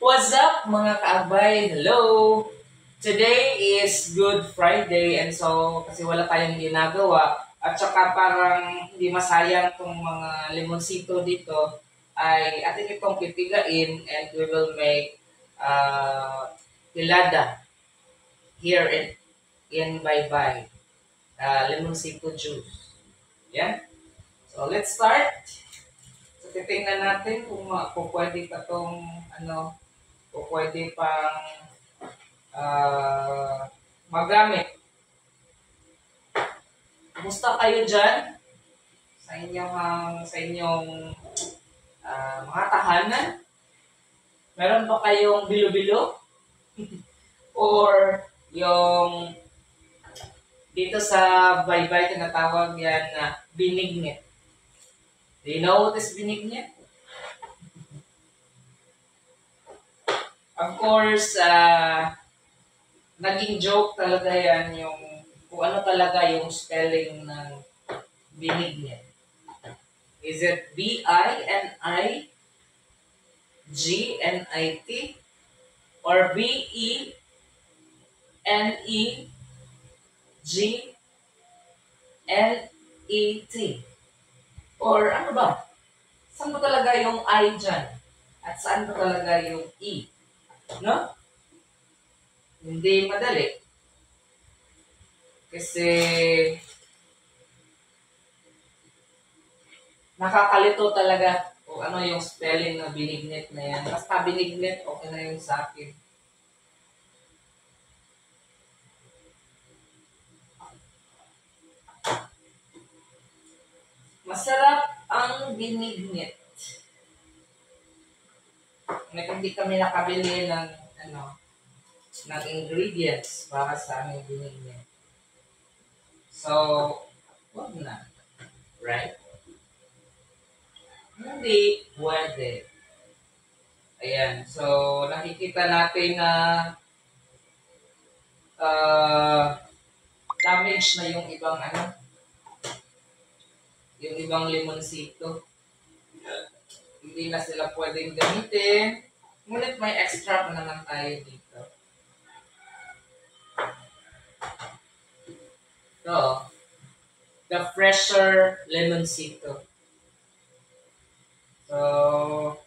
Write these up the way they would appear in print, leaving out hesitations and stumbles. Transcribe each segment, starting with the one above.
What's up mga kaabay? Hello! Today is Good Friday and so kasi wala tayong ginagawa at saka parang hindi masayang tong mga limonsito dito ay atin itong pipigain and we will make hilada here in Baybay. Limonsito juice. Yan. So let's start. So titingnan natin kung pwede pa tong o pwede pang magamit. Kumusta kayo dyan? Sa inyong mga tahanan? Meron ba kayong bilo-bilo? Or yung dito sa baybay tinatawag yan na binignit. Do you know what is binignit? Of course, naging joke talaga yan yung kung ano talaga yung spelling ng binignit. Is it B-I-N-I-G-N-I-T or B-E-N-E-G-N-E-T? Or ano ba? Saan ba talaga yung I dyan? At saan ba talaga yung E? No? Hindi madali. Kasi nakakalito talaga kung ano yung spelling na binignit na yan. Basta binignit, okay na yung sa akin. Masarap ang binignit. Hindi kami nakabili ng ng ingredients para sa aming binignit. So, wag na. Right? Hindi pwede. Ayan. So, nakikita natin na damage na yung ibang yung ibang limonsito. Hindi na sila pwedeng gamitin. Ngunit may extra pa naman tayo dito. So, the fresher limonsito. So,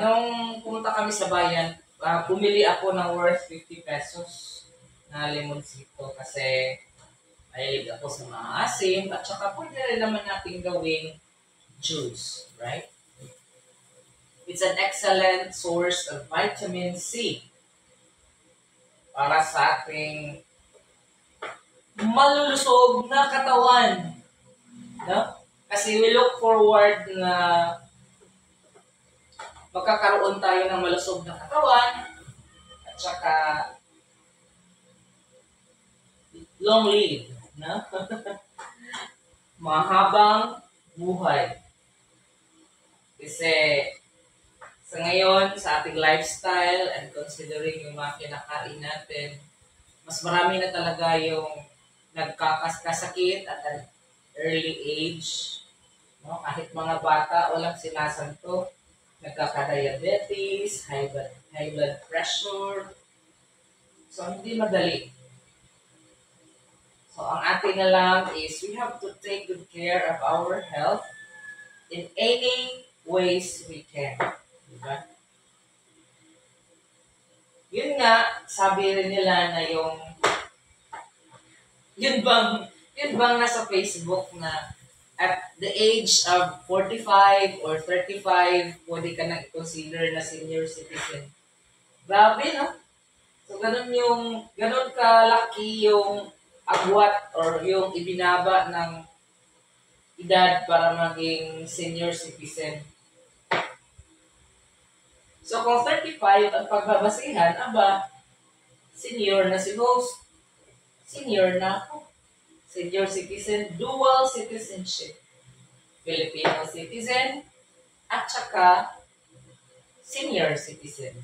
nung pumunta kami sa bayan, bumili ako ng worth 50 pesos na limonsito kasi mahilig ako sa maasim at saka pwede rin naman natin gawing juice, right? It's an excellent source of vitamin C para sa ating malulusog na katawan. No? Kasi we look forward na magkakaroon tayo ng malusog na katawan at saka long live. No? Mahabang buhay. Kasi sa ngayon, sa ating lifestyle and considering yung mga kinakain natin, mas marami na talaga yung nagkakasakit at an early age. No? Kahit mga bata, walang sinasanto. Nagkaka-diabetes, high blood pressure. So, hindi madali. So, ang atin na lang is we have to take good care of our health in any ways we can. Diba? Yun nga, sabi rin nila na yun bang nasa Facebook na at the age of 45 or 35, pwede ka nang i-consider na senior citizen. Grabe, no? So, ganun kalaki yung agwat or yung ibinaba ng edad para maging senior citizen. So, kung 35 ang pagbabasihan, senior na si host. Senior na ako. Senior citizen, dual citizenship. Filipino citizen, at saka senior citizen.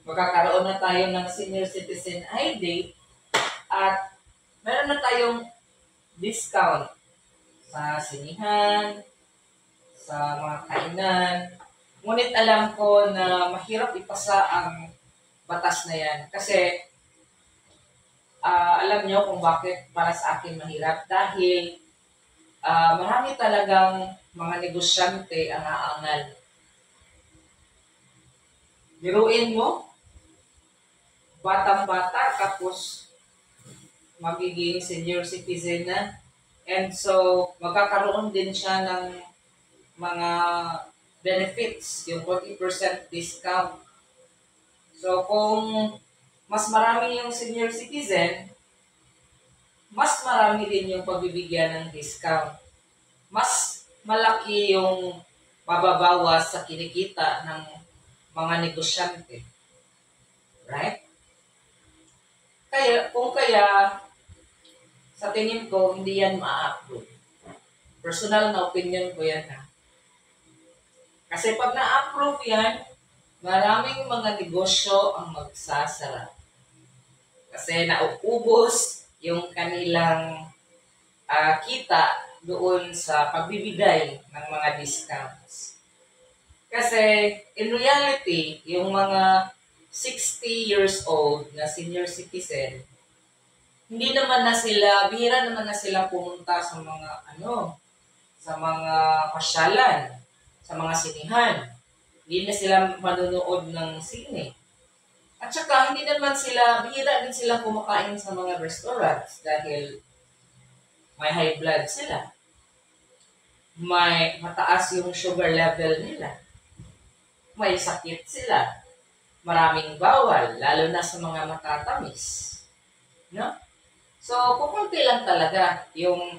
Magkakaroon na tayo ng senior citizen ID at meron na tayong discount sa sinihan, sa mga kainan, Ngunit alam ko na mahirap ipasa ang batas na yan. Kasi alam nyo kung bakit para sa akin mahirap. Dahil marami talagang mga negosyante ang aangal. Biruin mo, batang-bata, tapos magiging senior citizen na. And so, magkakaroon din siya ng mga benefits, yung 40% discount. So, kung mas marami yung senior citizen, mas marami din yung pagbibigyan ng discount. Mas malaki yung mababawas sa kinikita ng mga negosyante. Right? Kaya, sa tingin ko, hindi yan ma-approve. Personal na opinion ko yan ha. Kasi pag na-approve yan, maraming mga negosyo ang magsasara. Kasi nauubos yung kanilang kita doon sa pagbibigay ng mga discounts. Kasi in reality, yung mga 60 years old na senior citizen, hindi naman na sila, bihira naman na sila pumunta sa mga sa mga pasyalan, sa mga sinihan. Hindi na sila manonood ng sine. At saka, hindi naman sila, bihira din sila kumakain sa mga restaurants dahil may high blood sila. May mataas yung sugar level nila. May sakit sila. Maraming bawal, lalo na sa mga matatamis. No? So, kukunti lang talaga yung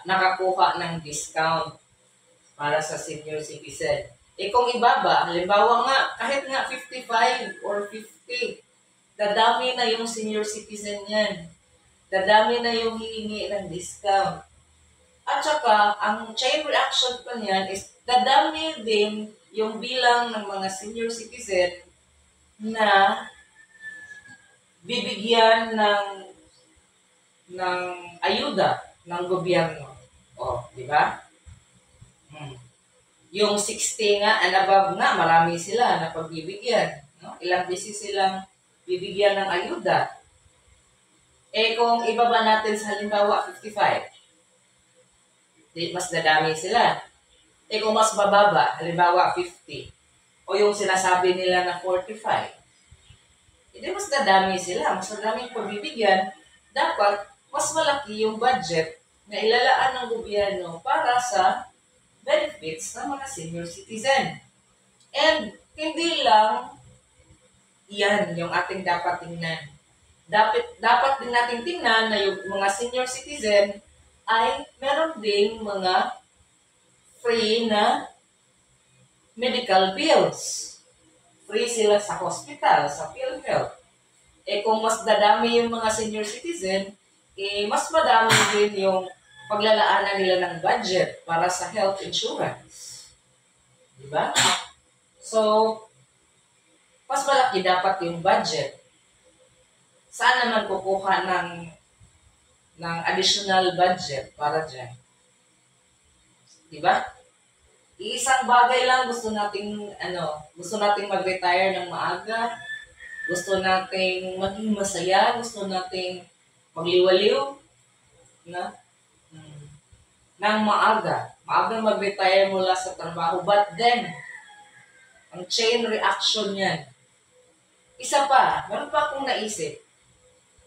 nakakuha ng discount para sa senior citizen. Kung ibaba, halimbawa nga, kahit nga 55 or 50, dadami na yung senior citizen yan. Dadami na yung hihingi ng discount. At saka, ang chain reaction pa niyan is dadami din yung bilang ng mga senior citizen na bibigyan ng ayuda ng gobyerno. Di ba? Yung 60 nga and above nga, marami sila na pagbibigyan. No? Ilang beses silang bibigyan ng ayuda. Kung ibaba natin sa halimbawa 55, mas dadami sila. Kung mas bababa, halimbawa 50, o yung sinasabi nila na 45, mas dadami sila, mas madaming pagbibigyan, dapat mas malaki yung budget na ilalaan ng gobyerno para sa benefits ng mga senior citizen. And hindi lang yan yung ating dapat tingnan. Dapat din natin tingnan na yung mga senior citizen ay meron ding mga free na medical bills. Free sila sa hospital, sa PhilHealth. Kung mas dadami yung mga senior citizen, mas madami din yung paglalaanan nila ng budget para sa health insurance. Diba? So, mas malaki dapat yung budget. Saan naman kukuha ng additional budget para dyan? Diba? Iisang bagay lang gusto nating mag-retire ng maaga, gusto nating maging masaya, gusto nating magliwaliw, na ng maaga mag-retire mula sa trabaho. But then, ang chain reaction yan. Isa pa, meron pa akong naisip.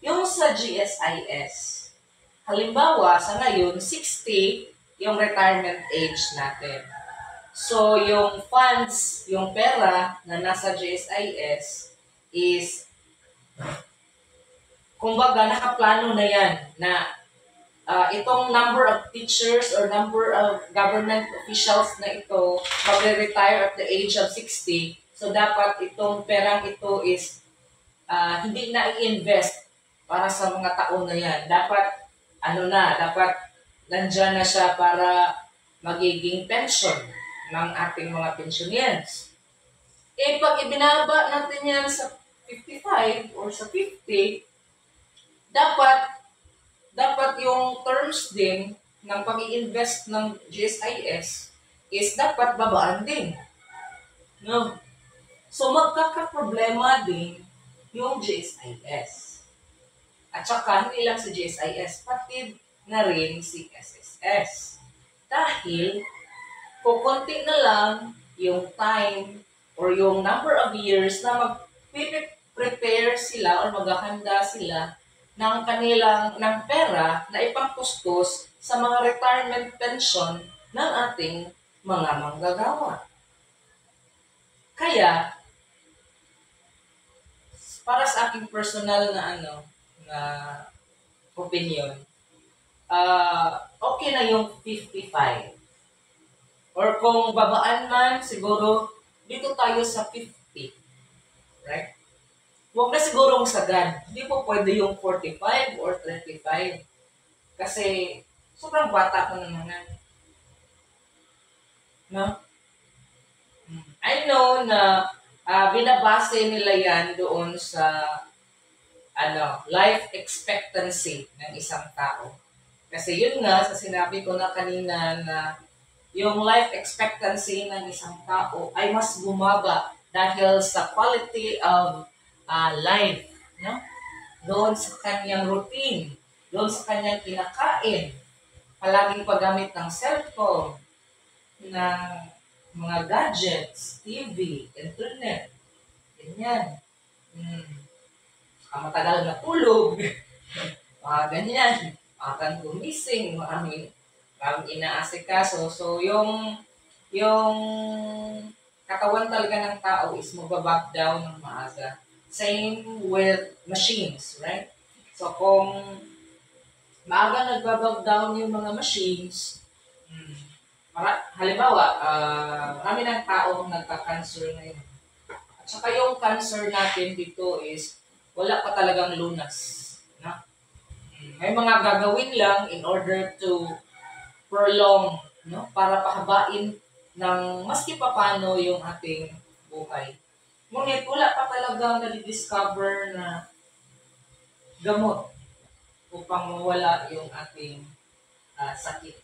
Yung sa GSIS, halimbawa, sa ngayon, 60 yung retirement age natin. So, yung funds, yung pera na nasa GSIS is, kumbaga, nakaplano na yan na itong number of teachers or number of government officials na ito magre-retire at the age of 60. So, dapat itong perang ito is hindi na i-invest para sa mga taon na yan. Dapat, dapat nandyan na siya para magiging pension ng ating mga pensioners. Pag ibinaba natin yan sa 55 or sa 50, dapat yung terms din ng pag-i-invest ng GSIS is dapat babaan din. No? So, magkakaproblema din yung GSIS. At saka, hindi lang si GSIS, pati na rin si SSS. Dahil, kukunti na lang yung time or yung number of years na mag-prepare sila or maghahanda sila ng pera na ipangkustos sa mga retirement pension ng ating mga manggagawa. Kaya, para sa aking personal na opinion, okay na yung 55. Or kung babaan man, siguro dito tayo sa 50. Right? Huwag na siguro sagad. Hindi po pwede yung 45 or 35. Kasi sobrang bata ko na naman. No? I know na binabase nila yan doon sa life expectancy ng isang tao. Kasi yun nga, sa sinabi ko na kanina na yung life expectancy ng isang tao ay mas bumaba dahil sa quality of life. No? Doon sa kanyang routine, doon sa kanyang kinakain, palaging paggamit ng cellphone, ng mga gadgets, TV, internet, ganyan. Matagal na tulog, mga ganyan, magang gumising, maraming inaasikaso. So, yung katawan talaga ng tao is magbaback down ng maaga. Same with machines, right? So, kung maaga nagbaback down yung mga machines, halimbawa, marami ng tao nagka-cancer ngayon. At saka yung cancer natin dito is wala pa talagang lunas. No? May mga gagawin lang in order to prolong, no? Para pahabain ng maski papano yung ating buhay. Ngunit wala pa talagang na-discover na gamot upang mawala yung ating sakit.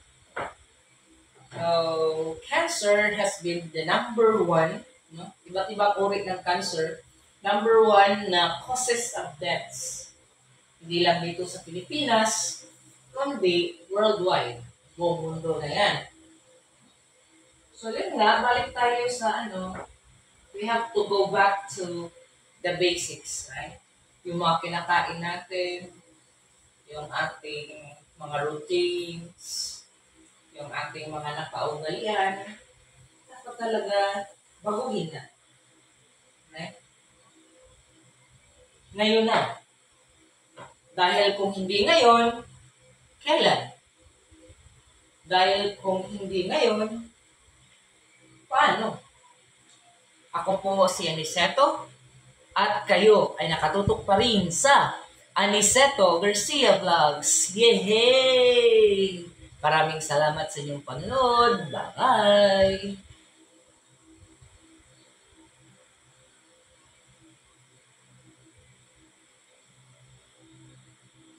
So, cancer has been the number one, no? Iba't ibang uri ng cancer, number one na causes of deaths. Hindi lang dito sa Pilipinas, kundi worldwide. Buong mundo na yan. So, yun nga, balik tayo sa we have to go back to the basics, right? Yung mga kinakain natin, yung ating mga routines, yung ating mga nakaugalian, dapat talaga baguhin na. Right? Ngayon na. Dahil kung hindi ngayon, kailan? Dahil kung hindi ngayon, paano? Ako po si Aniceto at kayo ay nakatutok pa rin sa Aniceto Garcia Vlogs. Yehey! Maraming salamat sa inyong panonood. Bye-bye!